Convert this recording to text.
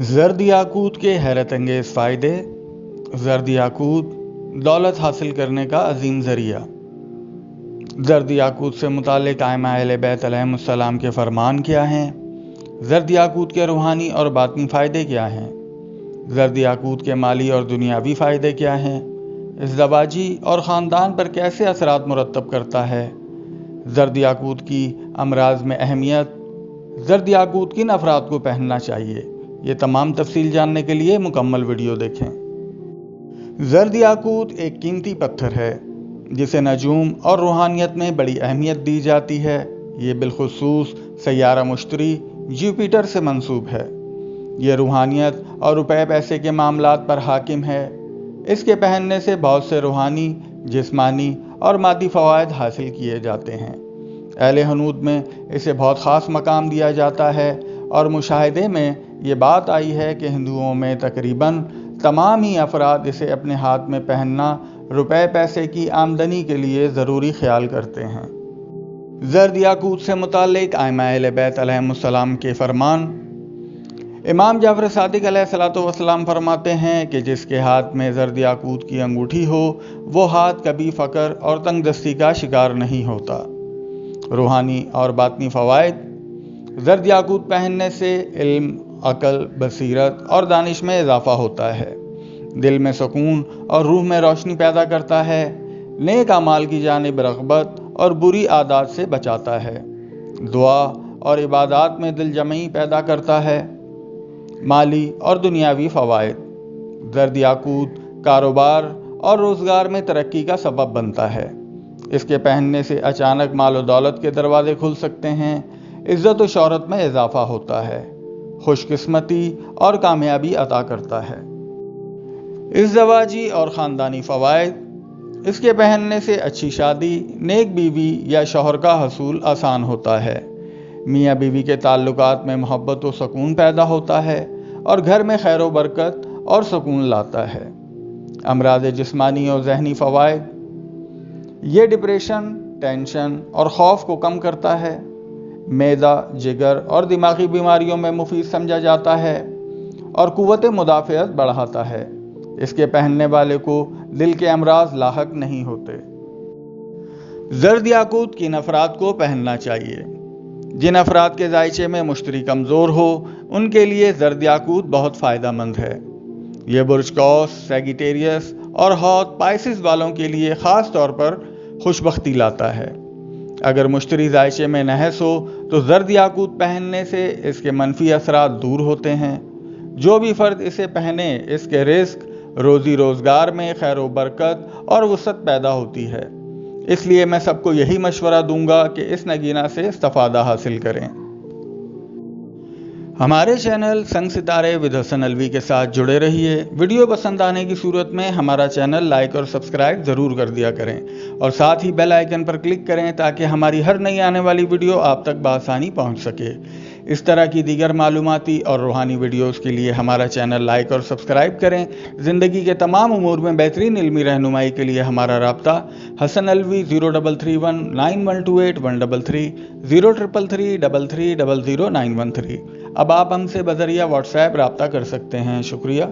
زرد یاقوت کے حیرت انگیز فائدے۔ زرد یاقوت دولت حاصل کرنے کا عظیم ذریعہ۔ زرد یاقوت سے متعلق ائمہ اہل بیت علیہم السلام کے فرمان کیا ہیں؟ زرد یاقوت کے روحانی اور باطنی فائدے کیا ہیں؟ زرد یاقوت کے مالی اور دنیاوی فائدے کیا ہیں؟ ازدواجی اور خاندان پر کیسے اثرات مرتب کرتا ہے؟ زرد یاقوت کی امراض میں اہمیت۔ زرد یاقوت کن افراد کو پہننا چاہیے؟ یہ تمام تفصیل جاننے کے لیے مکمل ویڈیو دیکھیں۔ زرد یاقوت ایک قیمتی پتھر ہے جسے نجوم اور روحانیت میں بڑی اہمیت دی جاتی ہے۔ یہ بالخصوص سیارہ مشتری جوپیٹر سے منسوب ہے۔ یہ روحانیت اور روپے پیسے کے معاملات پر حاکم ہے۔ اس کے پہننے سے بہت سے روحانی، جسمانی اور مادی فوائد حاصل کیے جاتے ہیں۔ اہل ہنود میں اسے بہت خاص مقام دیا جاتا ہے اور مشاہدے میں یہ بات آئی ہے کہ ہندوؤں میں تقریباً تمام ہی افراد اسے اپنے ہاتھ میں پہننا روپے پیسے کی آمدنی کے لیے ضروری خیال کرتے ہیں۔ زرد یاقوت سے متعلق ائمہ اہل بیت علیہم السلام کے فرمان۔ امام جعفر صادق علیہ السلام فرماتے ہیں کہ جس کے ہاتھ میں زرد یاقوت کی انگوٹھی ہو وہ ہاتھ کبھی فقر اور تنگ دستی کا شکار نہیں ہوتا۔ روحانی اور باطنی فوائد۔ زرد یاقوت پہننے سے علم، عقل، بصیرت اور دانش میں اضافہ ہوتا ہے۔ دل میں سکون اور روح میں روشنی پیدا کرتا ہے۔ نیک اعمال کی جانب رغبت اور بری عادات سے بچاتا ہے۔ دعا اور عبادات میں دل جمعی پیدا کرتا ہے۔ مالی اور دنیاوی فوائد۔ زرد یاقوت کاروبار اور روزگار میں ترقی کا سبب بنتا ہے۔ اس کے پہننے سے اچانک مال و دولت کے دروازے کھل سکتے ہیں۔ عزت و شہرت میں اضافہ ہوتا ہے۔ خوش قسمتی اور کامیابی عطا کرتا ہے۔ ازدواجی اور خاندانی فوائد۔ اس کے پہننے سے اچھی شادی، نیک بیوی یا شوہر کا حصول آسان ہوتا ہے۔ میاں بیوی کے تعلقات میں محبت و سکون پیدا ہوتا ہے اور گھر میں خیر و برکت اور سکون لاتا ہے۔ امراض جسمانی اور ذہنی فوائد۔ یہ ڈپریشن، ٹینشن اور خوف کو کم کرتا ہے۔ معدہ، جگر اور دماغی بیماریوں میں مفید سمجھا جاتا ہے اور قوت مدافعت بڑھاتا ہے۔ اس کے پہننے والے کو دل کے امراض لاحق نہیں ہوتے۔ زرد یاقوت کن افراد کو پہننا چاہیے؟ جن افراد کے ذائچے میں مشتری کمزور ہو ان کے لیے زرد یاقوت بہت فائدہ مند ہے۔ یہ برج قوس، سیگیٹیریس اور حوت پائسس والوں کے لیے خاص طور پر خوشبختی لاتا ہے۔ اگر مشتری ذائچے میں نحس ہو تو زرد یاقوت پہننے سے اس کے منفی اثرات دور ہوتے ہیں۔ جو بھی فرد اسے پہنے اس کے رزق، روزی روزگار میں خیر و برکت اور وسعت پیدا ہوتی ہے۔ اس لیے میں سب کو یہی مشورہ دوں گا کہ اس نگینہ سے استفادہ حاصل کریں۔ ہمارے چینل سنگ ستارے ود حسن الوی کے ساتھ جڑے رہیے۔ ویڈیو پسند آنے کی صورت میں ہمارا چینل لائک اور سبسکرائب ضرور کر دیا کریں اور ساتھ ہی بیل آئیکن پر کلک کریں تاکہ ہماری ہر نئی آنے والی ویڈیو آپ تک بآسانی پہنچ سکے۔ اس طرح کی دیگر معلوماتی اور روحانی ویڈیوز کے لیے ہمارا چینل لائک اور سبسکرائب کریں۔ زندگی کے تمام امور میں بہترین علمی رہنمائی کے لیے ہمارا رابطہ حسن الوی 0331 9128 133 0333 33 00913۔ اب آپ ہم سے بذریعہ واٹس ایپ رابطہ کر سکتے ہیں۔ شکریہ۔